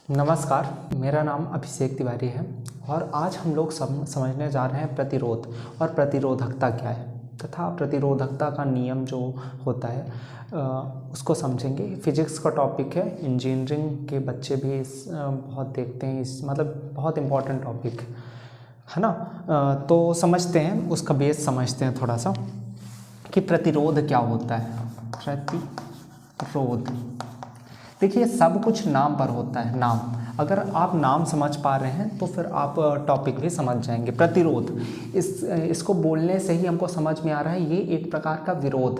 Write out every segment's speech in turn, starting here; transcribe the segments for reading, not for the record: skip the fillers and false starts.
नमस्कार, मेरा नाम अभिषेक तिवारी है और आज हम लोग समझने जा रहे हैं प्रतिरोध और प्रतिरोधकता क्या है तथा प्रतिरोधकता का नियम जो होता है उसको समझेंगे। फिजिक्स का टॉपिक है, इंजीनियरिंग के बच्चे भी बहुत देखते हैं, इस मतलब बहुत इम्पोर्टेंट टॉपिक है ना। तो समझते हैं, उसका बेस समझते हैं थोड़ा सा कि प्रतिरोध क्या होता है। प्रतिरोध, देखिए सब कुछ नाम पर होता है। नाम, अगर आप नाम समझ पा रहे हैं तो फिर आप टॉपिक भी समझ जाएंगे। प्रतिरोध, इसको बोलने से ही हमको समझ में आ रहा है ये एक प्रकार का विरोध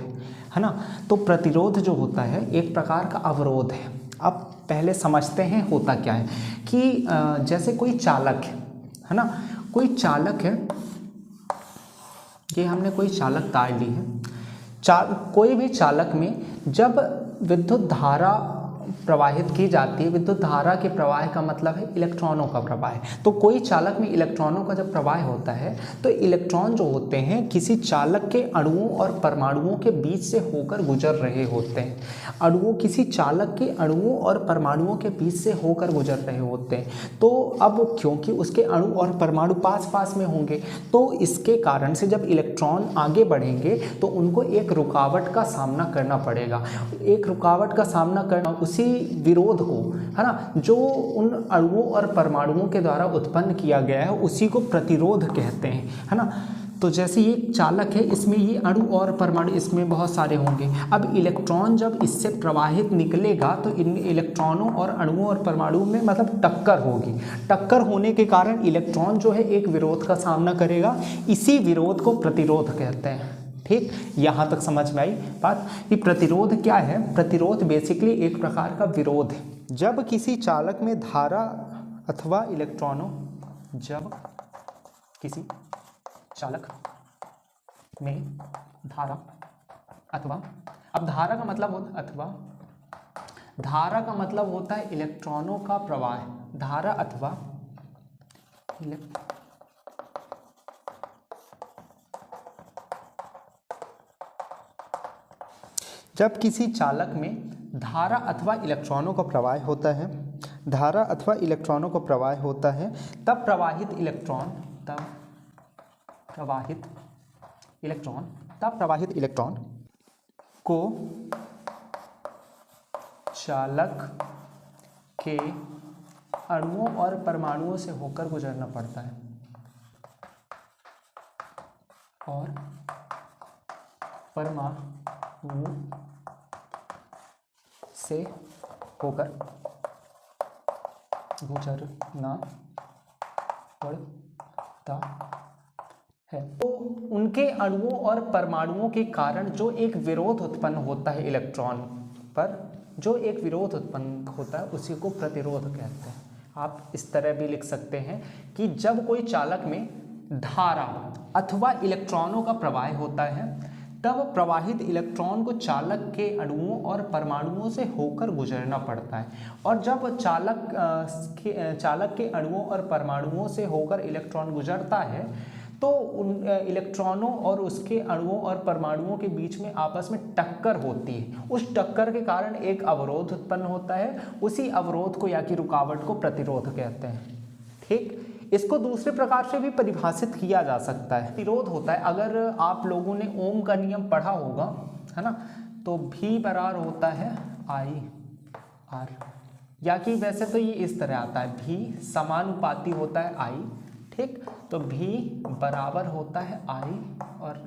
है ना। तो प्रतिरोध जो होता है एक प्रकार का अवरोध है। अब पहले समझते हैं होता क्या है कि जैसे कोई चालक है ना, कोई चालक है, ये हमने कोई चालक तार ली है। कोई भी चालक में जब विद्युत धारा प्रवाहित की जाती है, विद्युत धारा के प्रवाह का मतलब है इलेक्ट्रॉनों का प्रवाह। तो कोई चालक में इलेक्ट्रॉनों का जब प्रवाह होता है तो इलेक्ट्रॉन जो होते हैं किसी चालक के अणुओं और परमाणुओं के बीच से होकर गुजर रहे होते हैं। अणुओं, किसी चालक के अणुओं और परमाणुओं के बीच से होकर गुजर रहे होते हैं। तो अब क्योंकि उसके अणु और परमाणु पास पास में होंगे तो इसके कारण से जब इलेक्ट्रॉन आगे बढ़ेंगे तो उनको एक रुकावट का सामना करना पड़ेगा। एक रुकावट का सामना करना, उसी विरोध को है ना, जो उन अणुओं और परमाणुओं के द्वारा उत्पन्न किया गया है उसी को प्रतिरोध कहते हैं, है ना। तो जैसे ये चालक है, इसमें ये अणु और परमाणु इसमें बहुत सारे होंगे। अब इलेक्ट्रॉन जब इससे प्रवाहित निकलेगा तो इन इलेक्ट्रॉनों और अणुओं और परमाणुओं में मतलब टक्कर होगी। टक्कर होने के कारण इलेक्ट्रॉन जो है एक विरोध का सामना करेगा। इसी विरोध को प्रतिरोध कहते हैं। ठीक, यहाँ तक समझ में आई बात कि प्रतिरोध क्या है। प्रतिरोध बेसिकली एक प्रकार का विरोध है। जब किसी चालक में धारा अथवा इलेक्ट्रॉनों, जब किसी चालक में धारा अथवा, अब धारा का मतलब होता, अथवा धारा का मतलब होता है इलेक्ट्रॉनों का प्रवाह। धारा अथवा जब किसी चालक में धारा अथवा इलेक्ट्रॉनों का प्रवाह होता है, धारा अथवा इलेक्ट्रॉनों का प्रवाह होता है, तब प्रवाहित इलेक्ट्रॉन को चालक के अणुओं और परमाणुओं से होकर गुजरना पड़ता है और परमाणु से होकर गुजरना पड़ता है। तो उनके अणुओं और परमाणुओं के कारण जो एक विरोध उत्पन्न होता है इलेक्ट्रॉन पर, जो एक विरोध उत्पन्न होता है उसी को प्रतिरोध कहते हैं। आप इस तरह भी लिख सकते हैं कि जब कोई चालक में धारा अथवा इलेक्ट्रॉनों का प्रवाह होता है तब प्रवाहित इलेक्ट्रॉन को चालक के अणुओं और परमाणुओं से होकर गुजरना पड़ता है। और जब चालक के अणुओं और परमाणुओं से होकर इलेक्ट्रॉन गुजरता है तो उन इलेक्ट्रॉनों और उसके अणुओं और परमाणुओं के बीच में आपस में टक्कर होती है। उस टक्कर के कारण एक अवरोध उत्पन्न होता है। उसी अवरोध को या कि रुकावट को प्रतिरोध कहते हैं। ठीक, इसको दूसरे प्रकार से भी परिभाषित किया जा सकता है। प्रतिरोध होता है, अगर आप लोगों ने ओम का नियम पढ़ा होगा है ना, तो V बराबर होता है I/R, या कि वैसे तो ये इस तरह आता है, V समानुपाती होता है I। ठीक, तो V बराबर होता है I और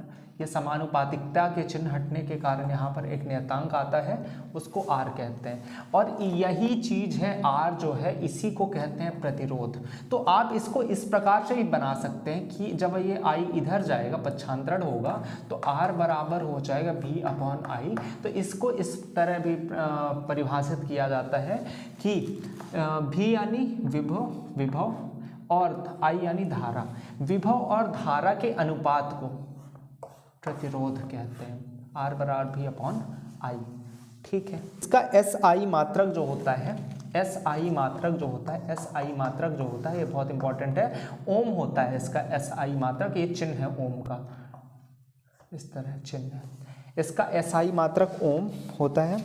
ये समानुपातिकता के चिन्ह हटने के कारण यहाँ पर एक नियतांक आता है, उसको R कहते हैं। और यही चीज़ है R जो है, इसी को कहते हैं प्रतिरोध। तो आप इसको इस प्रकार से भी बना सकते हैं कि जब ये I इधर जाएगा, पक्षांतरण होगा, तो R बराबर हो जाएगा V/I। तो इसको इस तरह भी परिभाषित किया जाता है कि V यानी विभव और I यानी धारा। विभव और धारा के अनुपात को प्रतिरोध कहते हैं। R बराबर V/I। ठीक है, इसका SI मात्रक जो होता है, SI मात्रक जो होता है ये बहुत इंपॉर्टेंट है। ओम होता है इसका SI मात्रक, ये चिन्ह है ओम का, इस तरह चिन्ह है इसका। SI मात्रक ओम होता है